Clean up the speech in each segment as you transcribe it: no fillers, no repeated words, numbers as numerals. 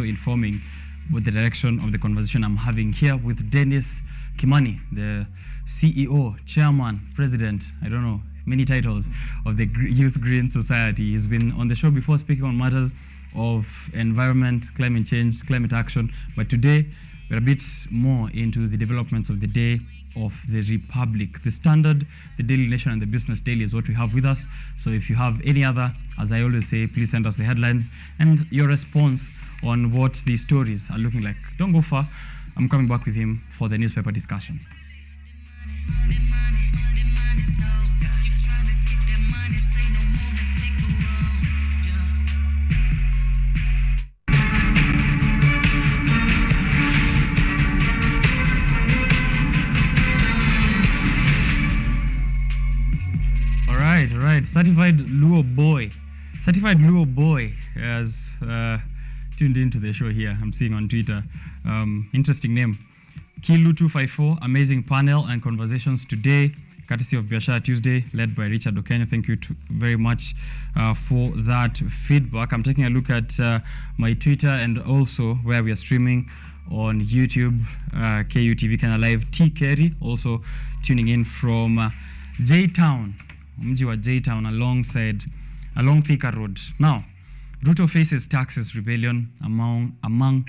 informing what the direction of the conversation I'm having here with Dennis Kimani, the CEO, Chairman, President, I don't know, many titles of the Youth Green Society. He's been on the show before speaking on matters of environment, climate change, climate action, but today we're a bit more into the developments of the day of the Republic. The Standard, the Daily Nation, and the Business Daily is what we have with us. So if you have any other, as I always say, please send us the headlines and your response on what these stories are looking like. Don't go far. I'm coming back with him for the newspaper discussion. All right. Certified Luo boy has tuned into the show here. I'm seeing on Twitter. Interesting name. Kilu254, amazing panel and conversations today, courtesy of Biashara Tuesday, led by Richard Okenya. Thank you very much for that feedback. I'm taking a look at my Twitter and also where we are streaming on YouTube, KUTV Kenya Live. T. Kerry also tuning in from J-Town, mji wa J-Town along Thika Road. Now, Ruto faces taxes rebellion among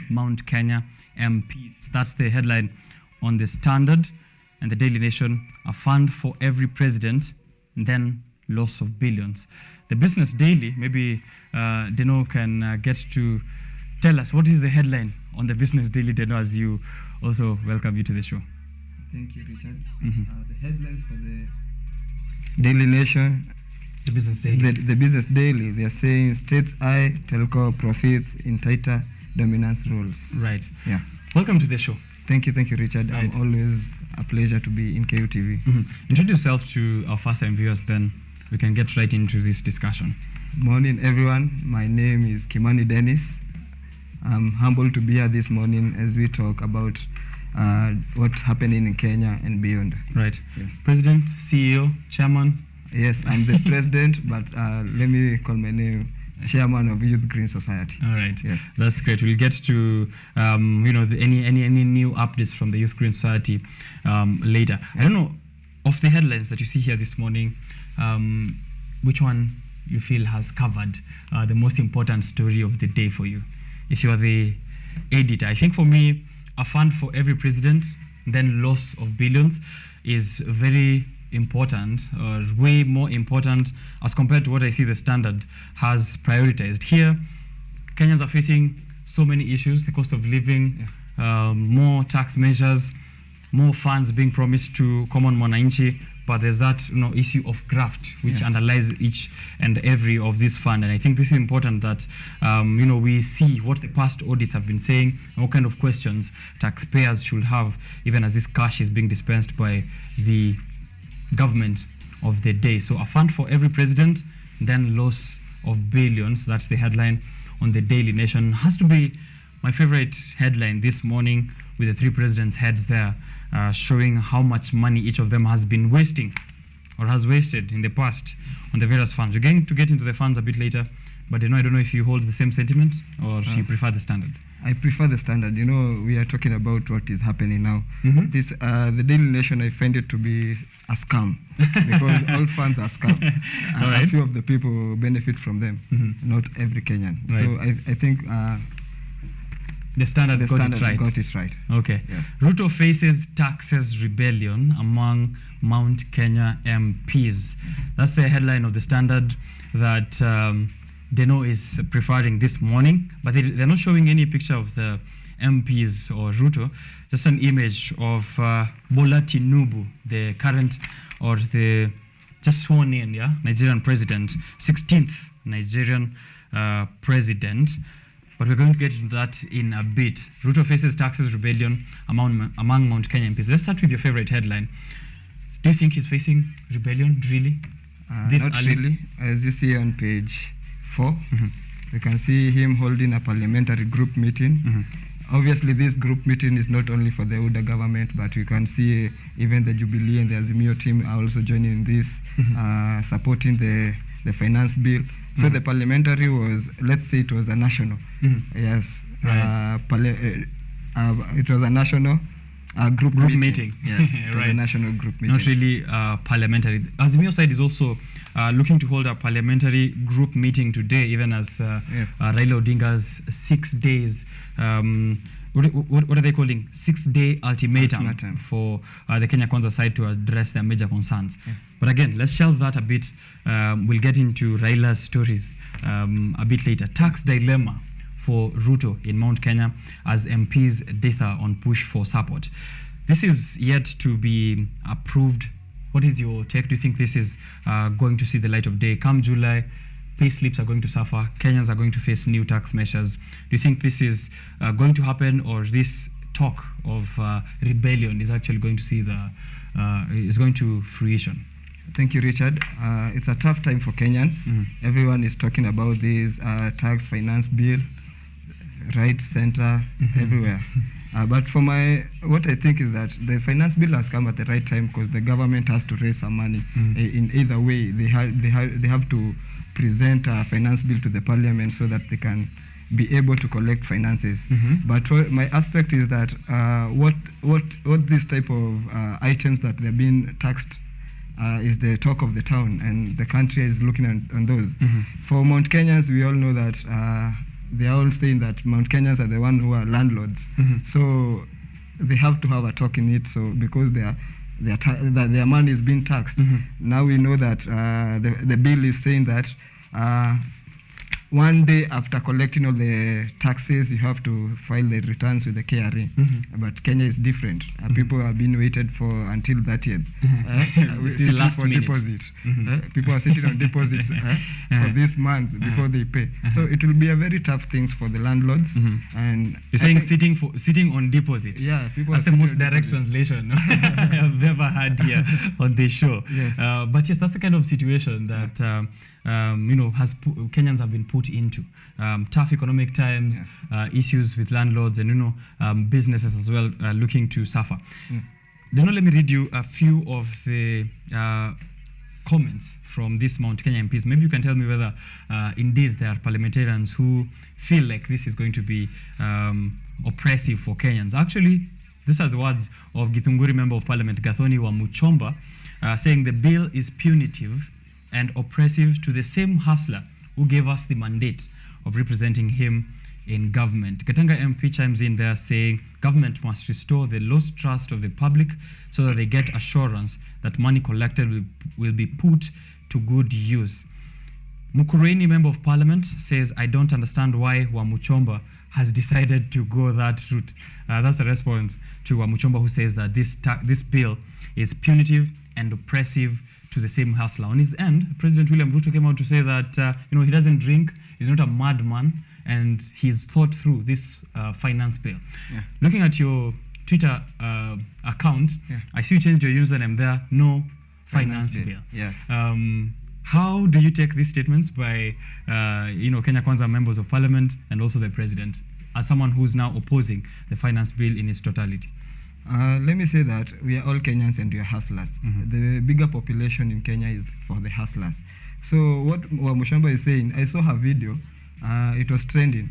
Mount Kenya MPs. That's the headline on the Standard and the Daily Nation. A fund for every president, and then loss of billions. The Business Daily, maybe Deno can get to tell us what is the headline on the Business Daily, Deno, as you also welcome you to the show. Thank you, Richard. The headlines for the Daily Nation, the Business Daily. The Business Daily, they are saying states eye telco profits in tighter dominance rules. Right. Yeah. Welcome to the show. Thank you, Richard. Right. Always a pleasure to be in KUTV. Introduce yourself to our first-time viewers, then we can get right into this discussion. Morning, everyone. My name is Kimani Dennis. I'm humbled to be here this morning as we talk about what's happening in Kenya and beyond. Right. Yes. President, CEO, Chairman. Yes, I'm the president, but let me call my name Chairman of Youth Green Society. All right. Yes. That's great. We'll get to any new updates from the Youth Green Society later. I don't know, of the headlines that you see here this morning, which one you feel has covered the most important story of the day for you? If you are the editor, I think for me, a fund for every president, then loss of billions is very important, or way more important as compared to what I see the Standard has prioritized. Here, Kenyans are facing so many issues, the cost of living, more tax measures, more funds being promised to common mwananchi, but there's that issue of graft which underlies each and every of this fund. And I think this is important that we see what the past audits have been saying and what kind of questions taxpayers should have, even as this cash is being dispensed by the government of the day. So a fund for every president, then loss of billions. That's the headline on the Daily Nation. Has to be my favorite headline this morning, with the three presidents' heads there, showing how much money each of them has been wasting or has wasted in the past on the various funds. We're going to get into the funds a bit later, but I don't know if you hold the same sentiment or you prefer the Standard. I prefer the Standard. We are talking about what is happening now. This the Daily Nation, I find it to be a scam because all funds are scam. Right. A few of the people benefit from them, not every Kenyan. Right. So I think the Standard got it right. Okay. Yeah. Ruto faces taxes rebellion among Mount Kenya MPs. That's the headline of the Standard that Deno is preferring this morning, but they're not showing any picture of the MPs or Ruto, just an image of Bola Tinubu, the current or the just sworn in Nigerian president, 16th Nigerian president. But we're going to get into that in a bit. Ruto faces taxes rebellion among Mount Kenya MPs. Let's start with your favorite headline. Do you think he's facing rebellion, really? Not really. As you see on page 4, we can see him holding a parliamentary group meeting. Obviously, this group meeting is not only for the UDA government, but you can see even the Jubilee and the Azimio team are also joining in this, supporting the finance bill. So the parliamentary was, let's say it was a national. Yes. Right. It was a national group meeting. Yes, it was Right. a national group meeting. Not really parliamentary. Azimio side is also looking to hold a parliamentary group meeting today, even as Yes. Raila Odinga's 6 days. What are they calling? 6-day ultimatum for the Kenya Kwanza side to address their major concerns. Yeah. But again, let's shelve that a bit. We'll get into Raila's stories a bit later. Tax dilemma for Ruto in Mount Kenya as MPs dither on push for support. This is yet to be approved. What is your take? Do you think this is going to see the light of day? Come July, pay slips are going to suffer. Kenyans are going to face new tax measures. Do you think this is going to happen, or this talk of rebellion is actually going to see is going to fruition? Thank you, Richard. It's a tough time for Kenyans. Everyone is talking about this tax finance bill, right, center, everywhere. But for what I think is that the finance bill has come at the right time, because the government has to raise some money. In either way, they have to present a finance bill to the parliament so that they can be able to collect finances. But my aspect is that what this type of items that they're being taxed is the talk of the town, and the country is looking on those. For Mount Kenyans, we all know that they are all saying that Mount Kenyans are the one who are landlords. So they have to have a talk in it. So because their money is being taxed. Now we know that the bill is saying that one day after collecting all the taxes, you have to file the returns with the KRA. But Kenya is different. People have been waited for until 30th. It's the last minute. Deposit. People are sitting on deposits for this month before they pay. So it will be a very tough thing for the landlords. And you're saying sitting on deposit. Yeah, people. That's the most direct translation I've ever had here on this show. Yes. But yes, that's the kind of situation that Kenyans have been put into. Tough economic times, issues with landlords, and businesses as well looking to suffer. Let me read you a few of the comments from these Mount Kenya MPs. Maybe you can tell me whether indeed there are parliamentarians who feel like this is going to be oppressive for Kenyans. Actually, these are the words of Githunguri Member of Parliament Gathoni Wamuchomba, saying the bill is punitive and oppressive to the same hustler who gave us the mandate of representing him in government. Katanga MP chimes in there saying government must restore the lost trust of the public so that they get assurance that money collected will be put to good use. Mukureni, Member of Parliament, says, I don't understand why Wamuchomba has decided to go that route. That's a response to Wamuchomba, who says that this bill is punitive and oppressive to the same hustler. On his end, President William Ruto came out to say that he doesn't drink, he's not a madman, and he's thought through this finance bill. Looking at your Twitter account, I see you changed your username there. No finance bill. Yes. How do you take these statements by Kenya Kwanza members of parliament and also the president, as someone who's now opposing the finance bill in its totality? Let me say that we are all Kenyans and we are hustlers. The bigger population in Kenya is for the hustlers. So what Wamuchomba is saying, I saw her video, it was trending.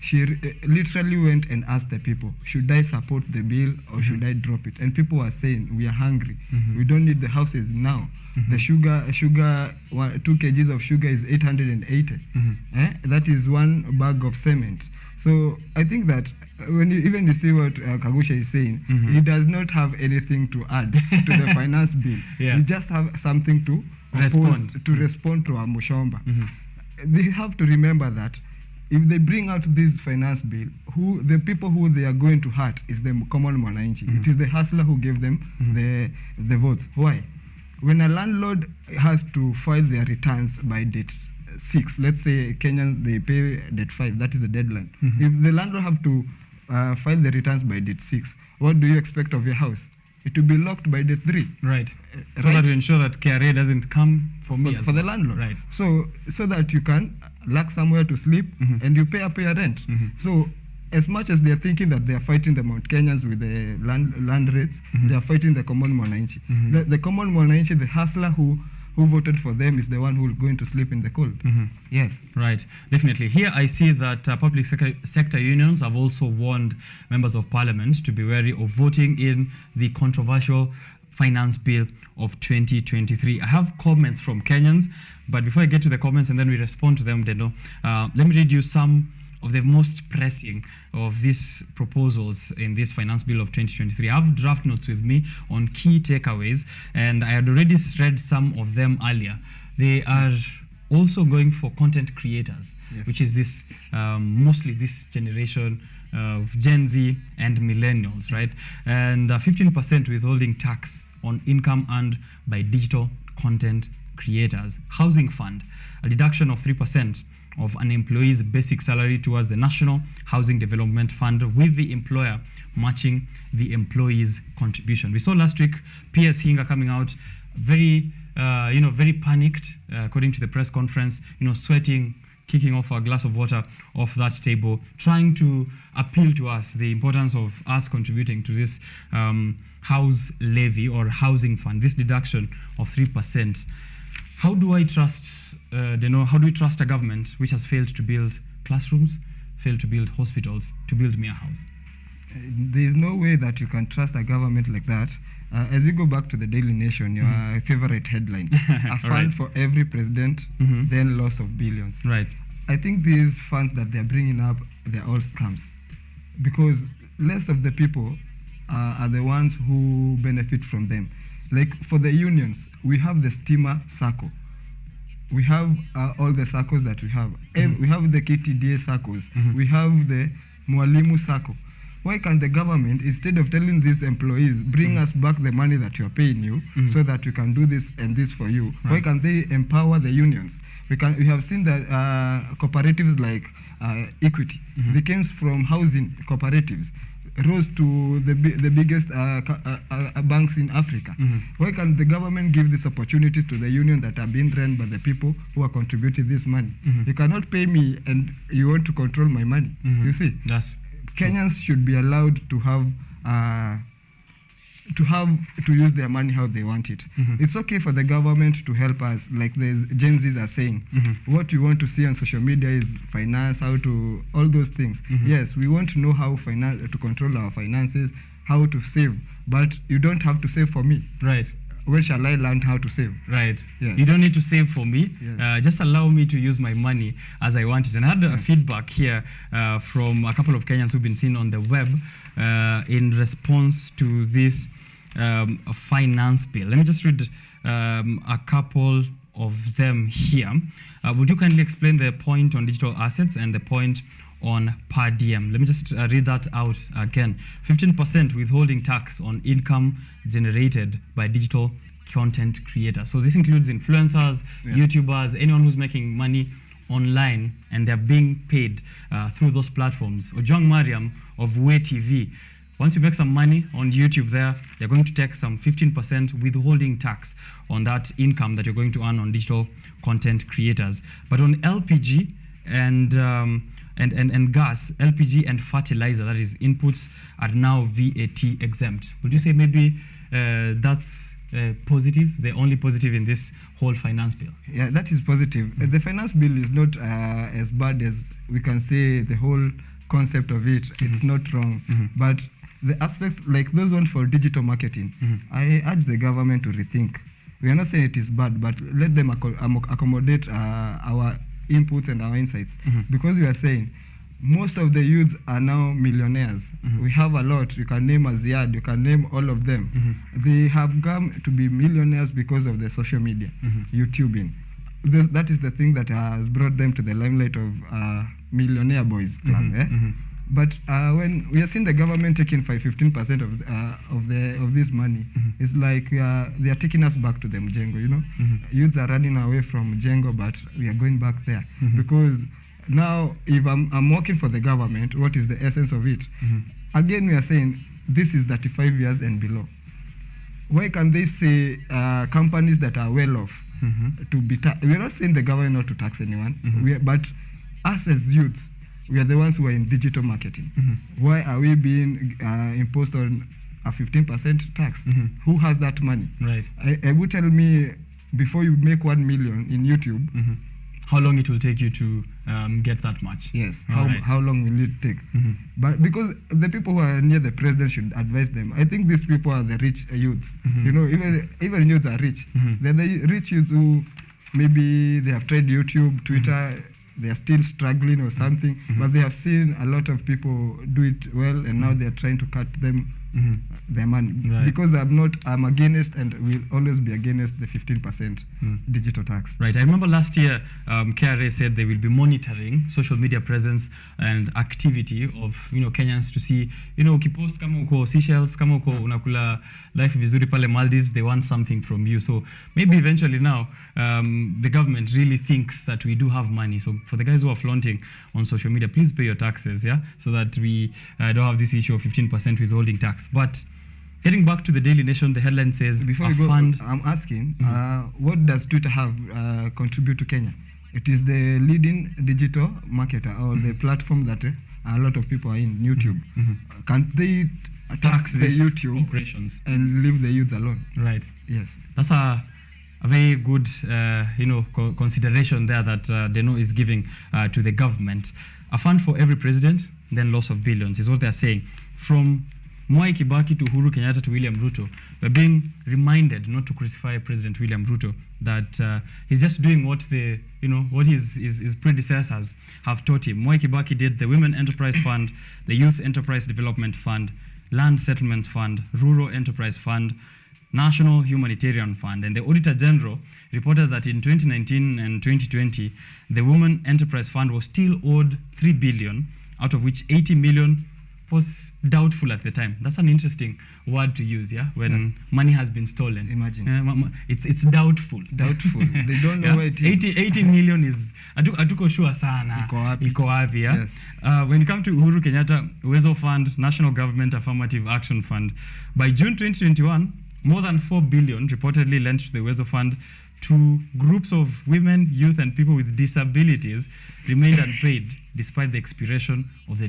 She literally went and asked the people, should I support the bill or should I drop it? And people were saying, we are hungry. We don't need the houses now. The sugar, 2 kgs of sugar is 880. That is one bag of cement. So I think that when you see what Kagusha is saying, he does not have anything to add to the finance bill. He just have something to respond to Wamuchomba. They have to remember that if they bring out this finance bill, the people who they are going to hurt is the common mwananchi. It is the hustler who gave them the votes. Why? When a landlord has to file their returns by date 6, let's say Kenyans, they pay date 5, that is the deadline. If the landlord have to file the returns by date 6, what do you expect of your house? It will be locked by date 3. Right. So that to ensure that KRA doesn't come for me for the landlord. Right. So that you can lack somewhere to sleep and you pay up your rent. So as much as they are thinking that they are fighting the Mount Kenyans with the land rates, they are fighting the common mwananchi. The common mwananchi, the hustler who who voted for them is the one who is going to sleep in the cold. Yes. Right, definitely. Here I see that public sector unions have also warned members of parliament to be wary of voting in the controversial finance bill of 2023. I have comments from Kenyans, but before I get to the comments and then we respond to them, Deno, let me read you some of the most pressing of these proposals in this finance bill of 2023. I have draft notes with me on key takeaways, and I had already read some of them earlier. They are also going for content creators, Yes. which is this mostly this generation of Gen Z and millennials, right? And 15% withholding tax on income earned by digital content creators. Housing fund, a deduction of 3% of an employee's basic salary towards the National Housing Development Fund, with the employer matching the employee's contribution. We saw last week PS Hinga coming out very, very panicked, according to the press conference, sweating, kicking off a glass of water off that table, trying to appeal to us the importance of us contributing to this house levy or housing fund, this deduction of 3%. How do I trust, how do we trust a government which has failed to build classrooms, failed to build hospitals, to build me a house? There is no way that you can trust a government like that. As you go back to the Daily Nation, your favorite headline, a fund Right. for every president, then loss of billions. Right. I think these funds that they're bringing up, they're all scams. Because less of the people are the ones who benefit from them. Like for the unions, we have the Steamer Circle. We have all the circles that we have. We have the KTDA circles. We have the Mwalimu Circle. Why can't the government, instead of telling these employees, bring us back the money that you're paying you so that we can do this and this for you, why can't they empower the unions? We have seen that cooperatives like Equity, they came from housing cooperatives, rose to the biggest banks in Africa. Why can't the government give these opportunities to the union that are being run by the people who are contributing this money? You cannot pay me and you want to control my money. You see? That's Kenyans should be allowed to have to use their money how they want it. It's okay for the government to help us, like the Gen Zs are saying. What you want to see on social media is finance, how to all those things. Yes, we want to know how to control our finances, how to save, but you don't have to save for me. right. Where shall I learn how to save? Right. Yes. You don't need to save for me. Yes. Just allow me to use my money as I want it. And I had a feedback here from a couple of Kenyans who've been seen on the web in response to this finance bill. Let me just read a couple of them here. Would you kindly explain the point on digital assets and the point on per diem? Let me just read that out again. 15% withholding tax on income generated by digital content creators. So this includes influencers, YouTubers, anyone who's making money online and they're being paid through those platforms. Ojwang Mariam of Way TV, once you make some money on YouTube there, they're going to take some 15% withholding tax on that income that you're going to earn on digital content creators. But on LPG and gas, LPG and fertilizer, that is inputs, are now VAT exempt. Would you say maybe that's positive, the only positive in this whole finance bill? Yeah, that is positive. The finance bill is not as bad as we can say the whole concept of it. It's not wrong. But the aspects, like those ones for digital marketing, I urge the government to rethink. We are not saying it is bad, but let them accommodate our inputs and our insights. Because we are saying most of the youths are now millionaires. We have a lot. You can name Aziad, you can name all of them. They have come to be millionaires because of the social media, YouTubing. That is the thing that has brought them to the limelight of Millionaire Boys Club. But when we are seeing the government taking 15% of this money, it's like they are taking us back to the Mjengo, you know? Youths are running away from Mjengo, but we are going back there. Because now, if I'm working for the government, what is the essence of it? Again, we are saying this is 35 years and below. Why can they say companies that are well off to be we are not saying the government not to tax anyone, but us as youths, we are the ones who are in digital marketing. Why are we being imposed on a 15% tax? Who has that money? Right. I would tell me before you make 1 million in YouTube, how long it will take you to get that much? yes, All right. how long will it take? But because the people who are near the president should advise them. I think these people are the rich youths. You know, even youths are rich. They're the rich youths who maybe they have tried YouTube, Twitter, they are still struggling or something, but they have seen a lot of people do it well, and now they are trying to cut them their money. Right. Because I'm against and will always be against the 15% digital tax. Right. I remember last year, KRA said they will be monitoring social media presence and activity of Kenyans to see ukipost kama uko Seychelles, kama uko unakula life vizuri pale Maldives, they want something from you. So maybe eventually now the government really thinks that we do have money. So for the guys who are flaunting on social media, please pay your taxes, yeah, so that we don't have this issue of 15% withholding tax. But getting back to the Daily Nation, the headline says before you go, I'm asking, what does Twitter have contribute to Kenya? It is the leading digital marketer or the platform that a lot of people are in, YouTube. Can't they tax the YouTube operations and leave the youths alone? Right. Yes. That's a very good consideration there that Deno is giving to the government. A fund for every president, then loss of billions is what they're saying. From Mwai Kibaki to Uhuru Kenyatta to William Ruto, we're being reminded not to crucify President William Ruto, that he's just doing what what his predecessors have taught him. Mwai Kibaki did the Women Enterprise Fund, the Youth Enterprise Development Fund, Land Settlement Fund, Rural Enterprise Fund, National Humanitarian Fund, and the Auditor General reported that in 2019 and 2020, the Women Enterprise Fund was still owed 3 billion, out of which 80 million was doubtful at the time. That's an interesting word to use, yeah, when money has been stolen. Imagine. It's doubtful. Doubtful. They don't know where it is. 80 million is, atuko sure sana. Iko wapi, yeah? Yes. When you come to Uhuru Kenyatta, Uwezo Fund, National Government Affirmative Action Fund, by June 2021, more than 4 billion reportedly lent to the Uwezo Fund to groups of women, youth, and people with disabilities remained unpaid despite the expiration of the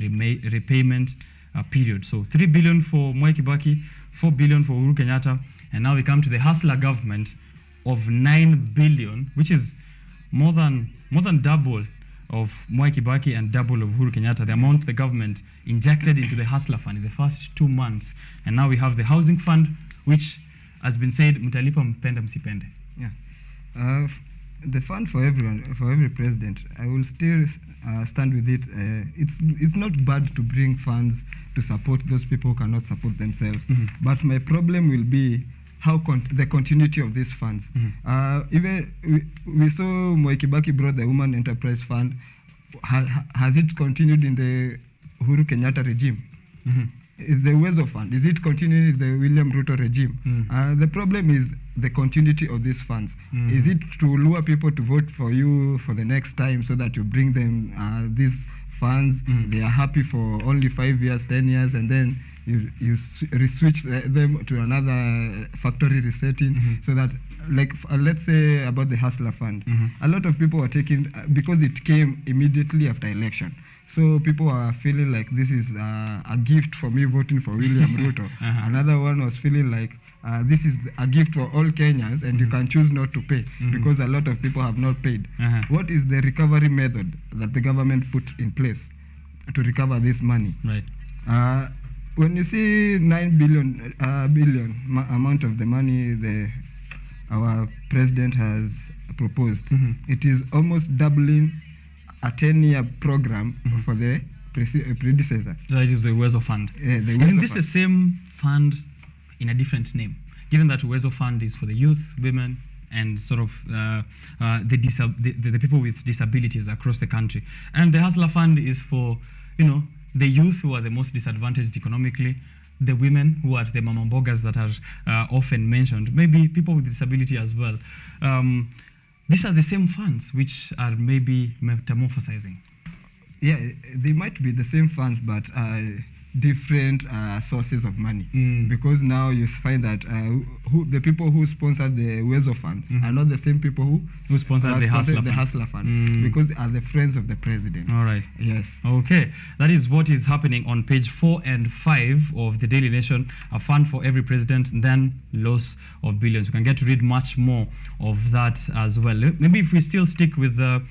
repayment period. So 3 billion for Mwai Kibaki, 4 billion for Uhuru Kenyatta, and now we come to the Hustler government of 9 billion, which is more than double of Mwai Kibaki and double of Uhuru Kenyatta, the amount the government injected into the Hustler Fund in the first 2 months. And now we have the Housing Fund, which has been said, mtalipa mpende msipende. Yeah. The fund for everyone, for every president, I will still stand with it. It's not bad to bring funds to support those people who cannot support themselves. But my problem will be how the continuity of these funds. Even we saw Mwai Kibaki brought the Women Enterprise Fund. Has it continued in the Uhuru Kenyatta regime? The Uwezo Fund, is it continuing in the William Ruto regime? The problem is the continuity of these funds. Is it to lure people to vote for you for the next time so that you bring them these funds? They are happy for only 5 years, 10 years, and then you switch them to another factory resetting, so that, like, let's say about the Hustler Fund, a lot of people are taking, because it came immediately after election. So people are feeling like this is a gift for me voting for William Ruto. Another one was feeling like this is a gift for all Kenyans, and you can choose not to pay because a lot of people have not paid. What is the recovery method that the government put in place to recover this money? Right. When you see 9 billion amount of the money our president has proposed, it is almost doubling a 10-year program for the predecessor. That is the Uwezo Fund. Isn't this the same fund in a different name? Given that Uwezo Fund is for the youth, women, and sort of the people with disabilities across the country, and the Hustler Fund is for the youth who are the most disadvantaged economically, the women who are the mama mbogas that are often mentioned, maybe people with disability as well. These are the same funds which are maybe metamorphosizing. Yeah, they might be the same funds, but different sources of money, because now you find that the people who sponsored the Wezo Fund are not the same people who sponsored the Hustler Fund, because are the friends of the president. All right. Yes. Okay. That is what is happening on page 4 and 5 of the Daily Nation. A fund for every president, then loss of billions. You can get to read much more of that as well. Maybe if we still stick with the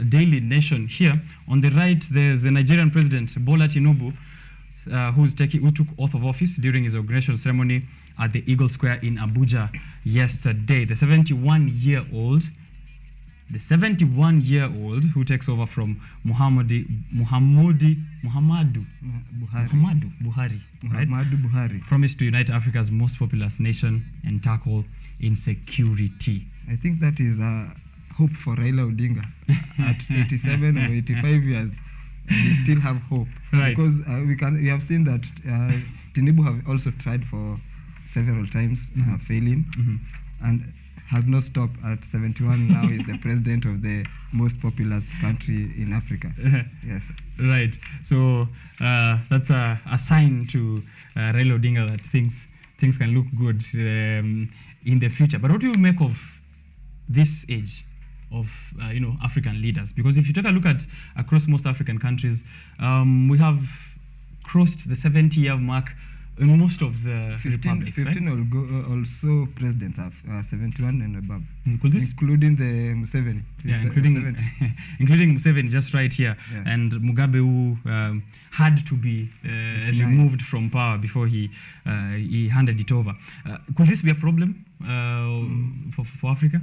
Daily Nation here, on the right, there's the Nigerian president, Bola Tinubu, who took oath of office during his inauguration ceremony at the Eagle Square in Abuja yesterday. The 71-year-old who takes over from Muhammadu Buhari, right? Promised to unite Africa's most populous nation and tackle insecurity. I think that is a hope for Raila Odinga at 87 or 85 years. We still have hope, right? Because we have seen that Tinubu have also tried for several times, failing, and has not stopped at 71. Now is the president of the most populous country in Africa. Yes. Right. So that's a sign to Raila Odinga that things can look good in the future. But what do you make of this age of African leaders? Because if you take a look at across most African countries, we have crossed the 70-year mark in most of the 15 republics, right? Also presidents have 71 and above, this, including the Museveni. Yeah, including Museveni, just right here, and Mugabe, who had to be removed from power before he handed it over. Could this be a problem for Africa?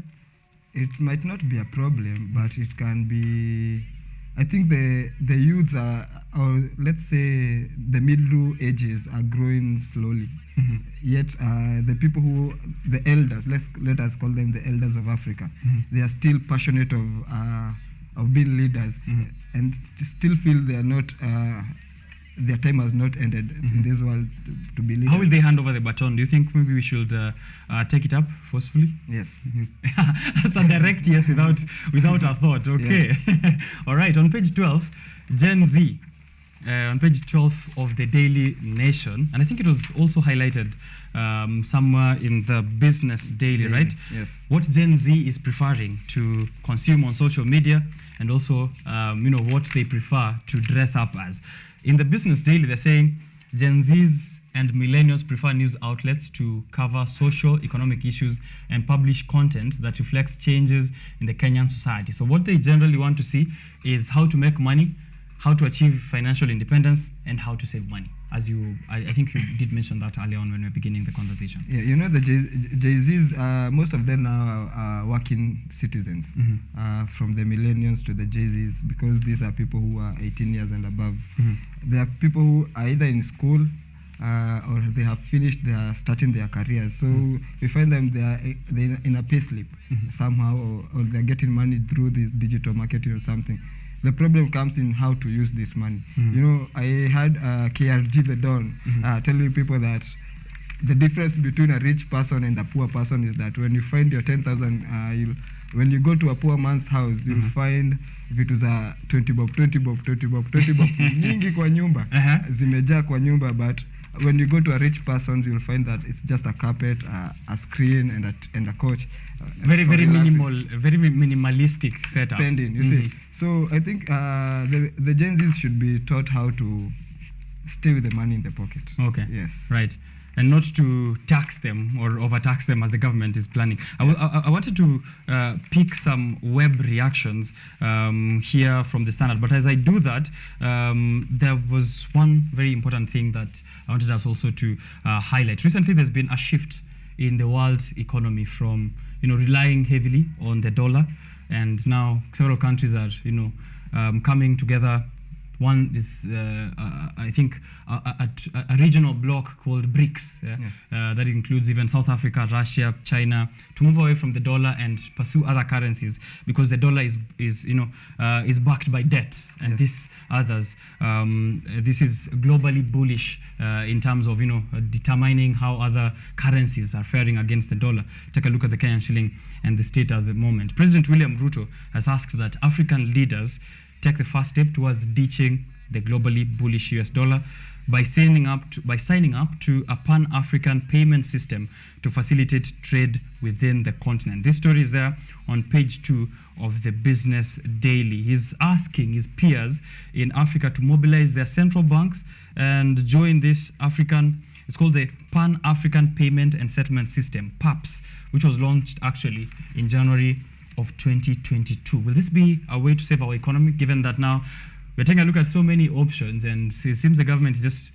It might not be a problem, but it can be. I think the youths are, or let's say the middle ages are growing slowly. Yet the people the elders, let us call them the elders of Africa, they are still passionate of being leaders, and still feel they are not. Their time has not ended in this world to be leaders. How will they hand over the baton? Do you think maybe we should take it up forcefully? Yes. That's a direct yes without a thought. Okay. Yeah. All right. On page 12, Gen Z. On page 12 of the Daily Nation, and I think it was also highlighted somewhere in the Business Daily, right? Yes. What Gen Z is preferring to consume on social media, and also what they prefer to dress up as. In the Business Daily, they're saying Gen Zs and millennials prefer news outlets to cover social, economic issues and publish content that reflects changes in the Kenyan society. So what they generally want to see is how to make money, how to achieve financial independence, and how to save money. As I think you did mention that earlier on when we were beginning the conversation. Yeah, the Jay-Zs, most of them now are working citizens, from the millennials to the Jay-Zs, because these are people who are 18 years and above. They are people who are either in school or they have finished, they are starting their careers. So we find them, they're in a pay slip somehow, or they're getting money through this digital marketing or something. The problem comes in how to use this money. I had KRG the Don telling people that the difference between a rich person and a poor person is that when you find your 10,000, when you go to a poor man's house, you'll find if it was a 20 bob, nyingi kwa nyumba, zimejaa kwa nyumba, but when you go to a rich person, you'll find that it's just a carpet, a screen, and a couch. Very minimalistic setups. Spending, you see. So I think the Gen Zs should be taught how to stay with the money in the pocket. Okay. Yes. Right. And not to tax them or overtax them as the government is planning. I wanted to pick some web reactions here from the Standard. But as I do that, there was one very important thing that I wanted us also to highlight. Recently, there's been a shift in the world economy from relying heavily on the dollar, and now several countries are coming together. One is, I think, a regional bloc called BRICS, that includes even South Africa, Russia, China, to move away from the dollar and pursue other currencies, because the dollar is backed by debt, and this others. This is globally bullish in terms of determining how other currencies are faring against the dollar. Take a look at the Kenyan shilling and the state at the moment. President William Ruto has asked that African leaders take the first step towards ditching the globally bullish US dollar by signing up to a pan-African payment system to facilitate trade within the continent. This story is there on page 2 of the Business Daily. He's asking his peers in Africa to mobilize their central banks and join this it's called the Pan-African Payment and Settlement System, PAPS, which was launched actually in January of 2022. Will this be a way to save our economy, given that now we're taking a look at so many options and it seems the government is just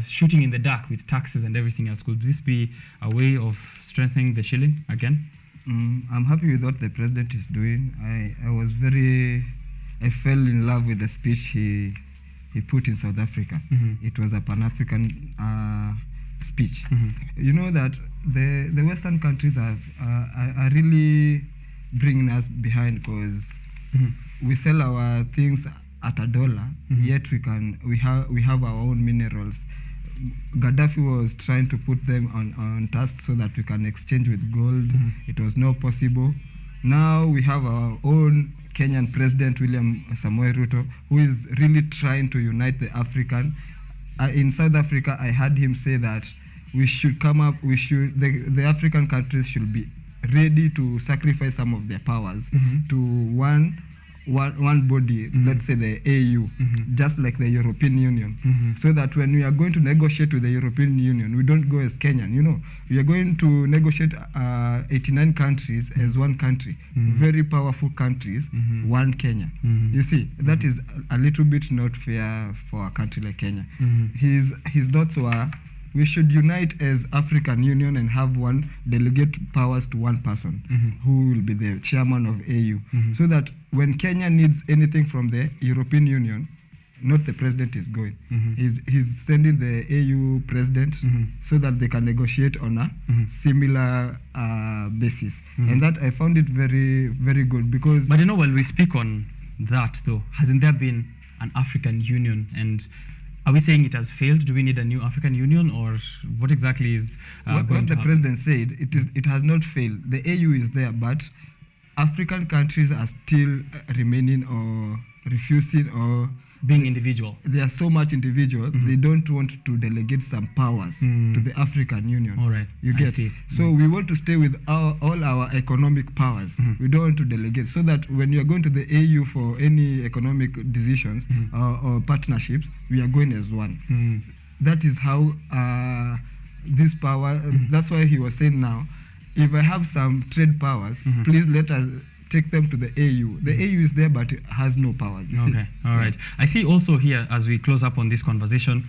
shooting in the dark with taxes and everything else? Could this be a way of strengthening the shilling again? I'm happy with what the president is doing. I fell in love with the speech he put in South Africa. It was a Pan-African speech. You know that the Western countries are really bringing us behind because we sell our things at $1, yet we have our own minerals. Gaddafi was trying to put them on task so that we can exchange with gold. It was not possible. Now we have our own Kenyan President William Samoei Ruto, who is really trying to unite the African. In South Africa, I heard him say that the African countries should be ready to sacrifice some of their powers to one body, let's say the AU, just like the European Union, so that when we are going to negotiate with the European Union, we don't go as Kenyan. You know, we are going to negotiate 89 countries as one country, very powerful countries, one Kenya. You see, that is a little bit not fair for a country like Kenya. His thoughts were, we should unite as African Union and have one delegate powers to one person who will be the chairman of AU, so that when Kenya needs anything from the European Union, not the president is going. He's sending the AU president so that they can negotiate on a similar basis. And that I found it very, very good because... But you know, while we speak on that though, hasn't there been an African Union? And are we saying it has failed? Do we need a new African Union, or what exactly is what the president said? It has not failed. The AU is there, but African countries are still remaining or refusing or being individual. They are so much individual. They don't want to delegate some powers to the African Union. All right, you get. I see. So we want to stay with all our economic powers. We don't want to delegate, so that when you are going to the AU for any economic decisions or partnerships, we are going as one. That is how this power. That's why he was saying now, if I have some trade powers, please let us take them to the AU. The AU is there, but it has no powers. You see? All right. I see also here, as we close up on this conversation,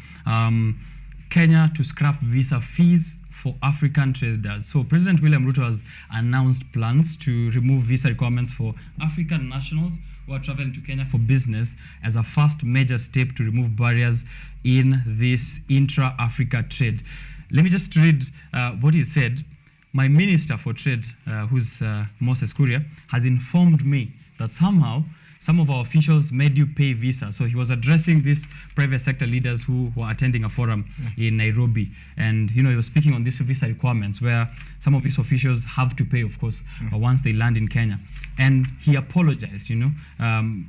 Kenya to scrap visa fees for African traders. So President William Ruto has announced plans to remove visa requirements for African nationals who are traveling to Kenya for business as a first major step to remove barriers in this intra-Africa trade. Let me just read what he said. My Minister for Trade, who's Moses Kuria, has informed me that somehow some of our officials made you pay visa. So he was addressing these private sector leaders who were attending a forum in Nairobi. And, you know, he was speaking on these visa requirements where some of these officials have to pay, of course, once they land in Kenya. And he apologized, you know,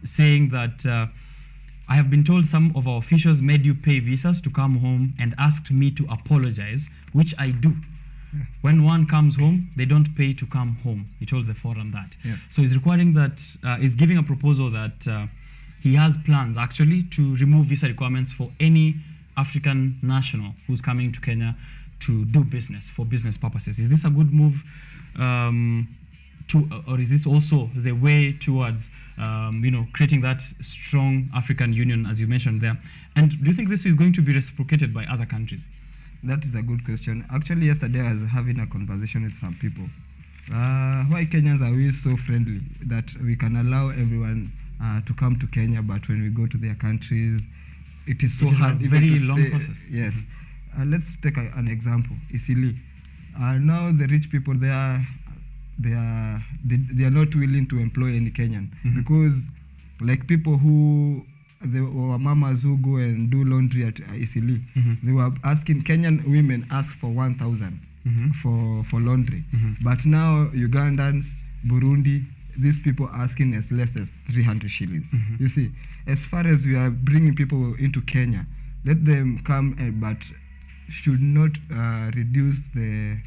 saying that I have been told some of our officials made you pay visas to come home and asked me to apologize, which I do. When one comes home, they don't pay to come home. He told the forum that. So he's requiring that, he's giving a proposal that he has plans actually to remove visa requirements for any African national who's coming to Kenya to do business for business purposes. Is this a good move or is this also the way towards you know, creating that strong African Union, as you mentioned there? And do you think this is going to be reciprocated by other countries? That is a good question. Actually, yesterday I was having a conversation with some people. Why Kenyans are we so friendly that we can allow everyone to come to Kenya, but when we go to their countries, it is so hard. It's a very long process. Yes. Let's take an example. Isili. Now the rich people they are not willing to employ any Kenyan because, like, people who there were mamas who go and do laundry at Isili. They were asking, Kenyan women ask for 1,000 for laundry. But now Ugandans, Burundi, these people asking as less as 300 shillings. You see, as far as we are bringing people into Kenya, let them come, but should not reduce the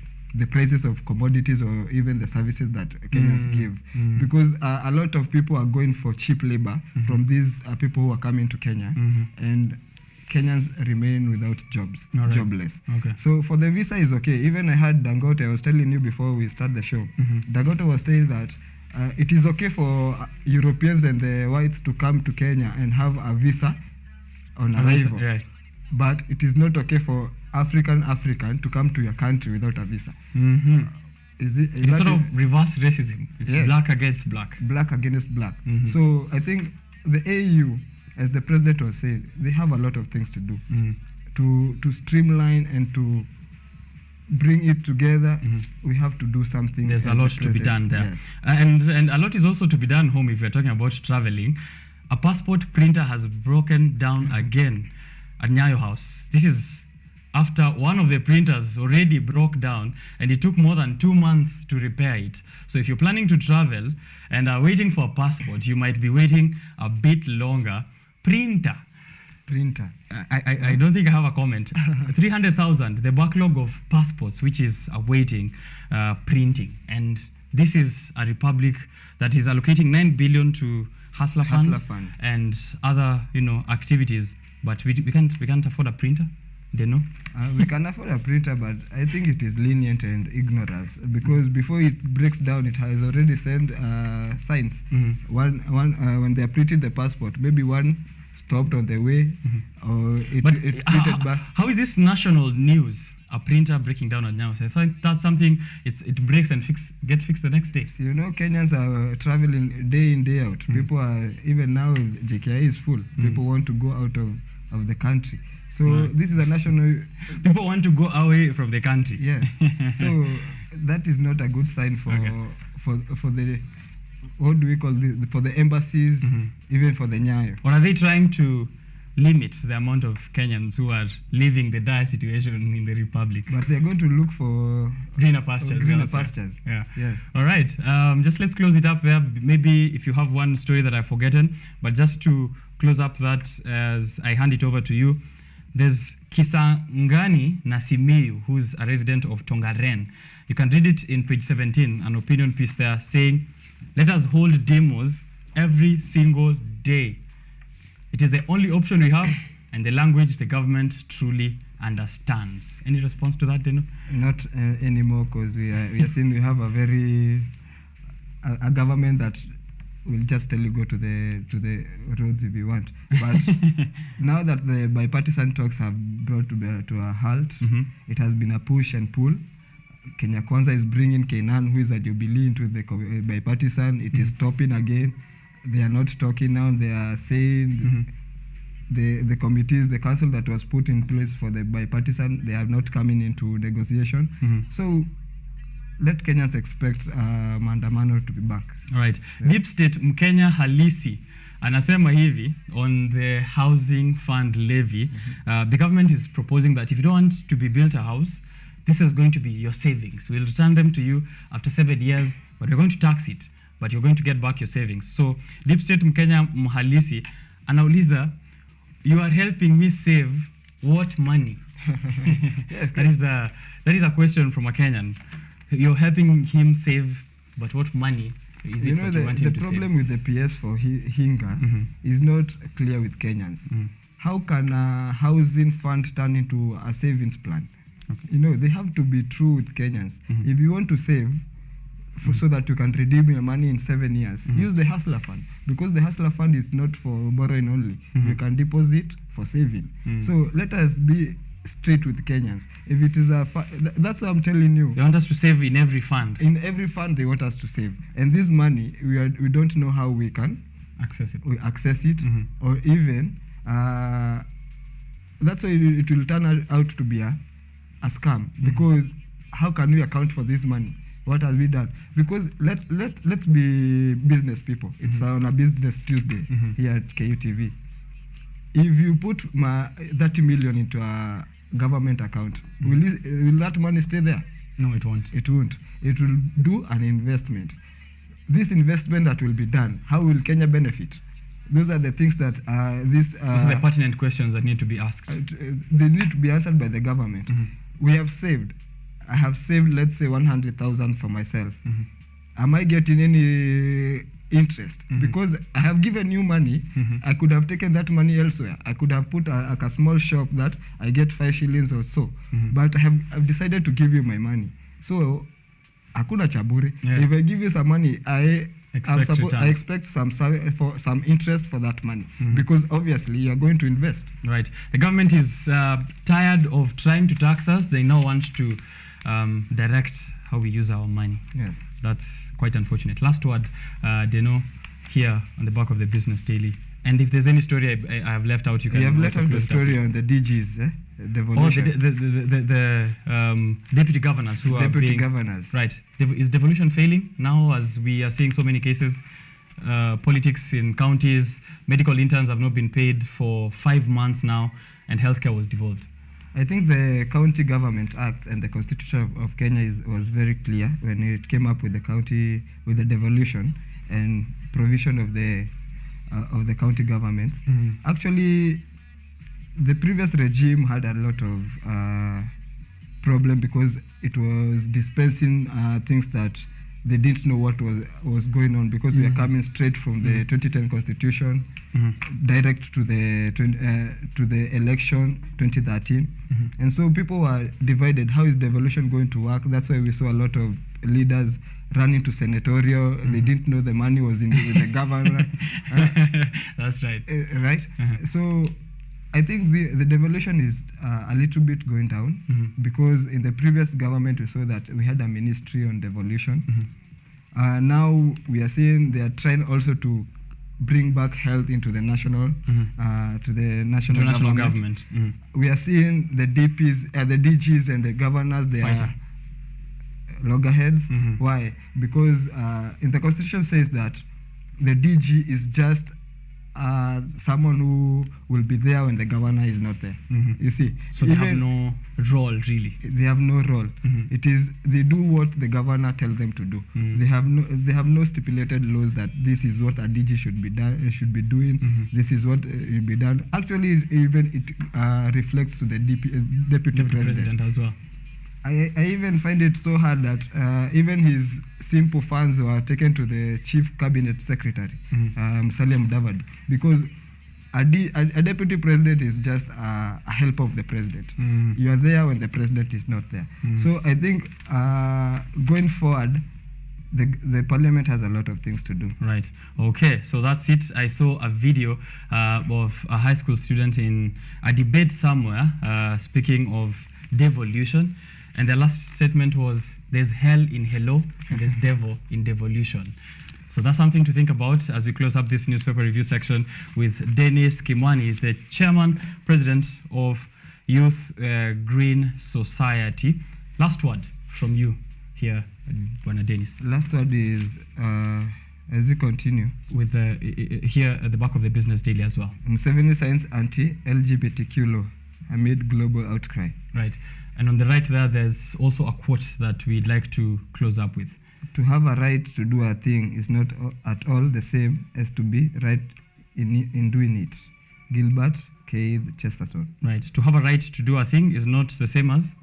prices of commodities or even the services that Kenyans give, because a lot of people are going for cheap labor from these people who are coming to Kenya, and Kenyans remain without jobs, jobless. Okay. So for the visa is okay. Even I had Dangote, I was telling you before we start the show, Dangote was saying that it is okay for Europeans and the whites to come to Kenya and have a visa on arrival. Right. But it is not okay for African to come to your country without a visa. Is it? It's sort of reverse racism. It's black against black. Black against black. So I think the AU, as the president was saying, they have a lot of things to do to streamline and to bring it together. We have to do something. There's a lot to be done there. Yes. And a lot is also to be done home if we're talking about traveling. A passport printer has broken down again at Nyayo House. This is after one of the printers already broke down and it took more than 2 months to repair it. So if you're planning to travel and are waiting for a passport, you might be waiting a bit longer. Printer. I don't think I have a comment. 300,000, the backlog of passports which is awaiting printing. And this is a republic that is allocating 9 billion to Hustler Fund and other, activities. But we can't afford a printer. They know. We can afford a printer, but I think it is lenient and ignorance, because before it breaks down, it has already sent signs. One when they are printing the passport, maybe one stopped on the way, or it printed back. How is this national news? A printer breaking down at Nyayo. So I thought that's something it breaks and get fixed the next day. So, Kenyans are traveling day in, day out. People are, even now JKI is full. People want to go out of the country. So this is a national... People want to go away from the country. Yes. So that is not a good sign for the... What do we call this? For the embassies, even for the Nyayo. Or are they trying to limit the amount of Kenyans who are living the dire situation in the Republic? But they're going to look for... greener pastures. Yeah. All right. Just let's close it up there. Maybe if you have one story that I've forgotten, but just to close up that as I hand it over to you, there's Kisangani Nasimiyu, who's a resident of Tongaren. You can read it in page 17, an opinion piece there saying, "Let us hold demos every single day. It is the only option we have and the language the government truly understands." Any response to that, Dino? Not anymore, because we are seeing we have a government that will just tell you go to the roads if you want. But now that the bipartisan talks have brought to a halt, it has been a push and pull. Kenya Kwanza is bringing Kenan, who is a Jubilee, into the bipartisan. It is stopping again. They are not talking now. They are saying the committees, the council that was put in place for the bipartisan, they are not coming into negotiation. So let Kenyans expect maandamano to be back. All right. Yeah. Deep State Mkenya halisi anasema hivi on the housing fund levy. The government is proposing that if you don't want to be built a house, this is going to be your savings. We'll return them to you after 7 years, but we're going to tax it, but you're going to get back your savings. So Deep State Mkenya mhalisi anauliza, you are helping me save what money? That is a question from a Kenyan. You're helping him save, but what money is it that you want him to save? The problem with the PS for Hinga is not clear with Kenyans. How can a housing fund turn into a savings plan? Okay. They have to be true with Kenyans. If you want to save so that you can redeem your money in 7 years, use the Hustler Fund, because the Hustler Fund is not for borrowing only. You can deposit for saving. So let us be straight with Kenyans. If it is that's what I'm telling you. They want us to save in every fund. In every fund they want us to save, and this money we don't know how we can access it. We access it, or even that's why it will turn out to be a scam. Because how can we account for this money? What has been done? Because let's be business people. It's on a business Tuesday here at KUTV. If you put 30 million into a government account, will that money stay there? No, it won't. It won't. It will do an investment. this investment that will be done, how will Kenya benefit? Those are the things that those are the pertinent questions that need to be asked. They need to be answered by the government. We have saved. I have saved, let's say, 100,000 for myself. Am I getting any interest? Because I have given you money. I could have taken that money elsewhere. I could have put a small shop that I get 5 shillings or so. But I've decided to give you my money. So, hakuna chaburi. If I give you some money, I expect some interest for that money, because obviously you are going to invest. Right. The government is tired of trying to tax us. They now want to direct how we use our money. Yes. That's quite unfortunate. Last word, Deno, here on the back of the Business Daily. And if there's any story I have left out, you can. We have left out the story on the DGs, devolution. The deputy governors who deputy are being, governors. Right. Is devolution failing now, as we are seeing so many cases? Politics in counties, medical interns have not been paid for 5 months now, and healthcare was devolved. I think the County Government Act and the Constitution of Kenya was very clear when it came up with the devolution and provision of the county governments. Actually, the previous regime had a lot of problem because it was dispensing things that they didn't know what was going on, because we are coming straight from the 2010 constitution, direct to the election 2013, and so people were divided. How is devolution going to work? That's why we saw a lot of leaders running to senatorial. They didn't know the money was with the governor. That's right. Right. So I think the devolution is a little bit going down, because in the previous government we saw that we had a ministry on devolution. Now we are seeing they are trying also to bring back health into the national national government. We are seeing the DPs, the DGs and the governors, they are loggerheads. Why? Because in the constitution says that the DG is just someone who will be there when the governor is not there. You see, so they have no role really. They have no role. It is they do what the governor tells them to do. They have no stipulated laws that this is what a DG should be doing. This is what will be done. Actually, even it reflects to the deputy president as well. I even find it so hard that even his simple funds were taken to the chief cabinet secretary, Musalia Mudavadi, because a deputy president is just a helper of the president. You are there when the president is not there. So I think going forward, the parliament has a lot of things to do. Right. Okay. So that's it. I saw a video of a high school student in a debate somewhere speaking of devolution. And the last statement was, there's hell in hello and there's devil in devolution. So that's something to think about as we close up this newspaper review section with Dennis Kimwani, the chairman, president of Youth Green Society. Last word from you here, Bwana Dennis. Last word is, as we continue. With here at the back of the Business Daily as well. Museveni signs anti-LGBTQ law amid global outcry. Right. And on the right there's also a quote that we'd like to close up with. To have a right to do a thing is not at all the same as to be right in doing it. Gilbert Keith Chesterton. Right. To have a right to do a thing is not the same as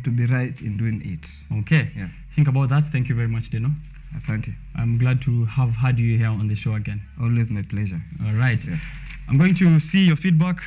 to be right in doing it. Okay. Yeah. Think about that. Thank you very much, Deno. Asante. I'm glad to have had you here on the show again. Always my pleasure. All right. Yeah. I'm going to see your feedback.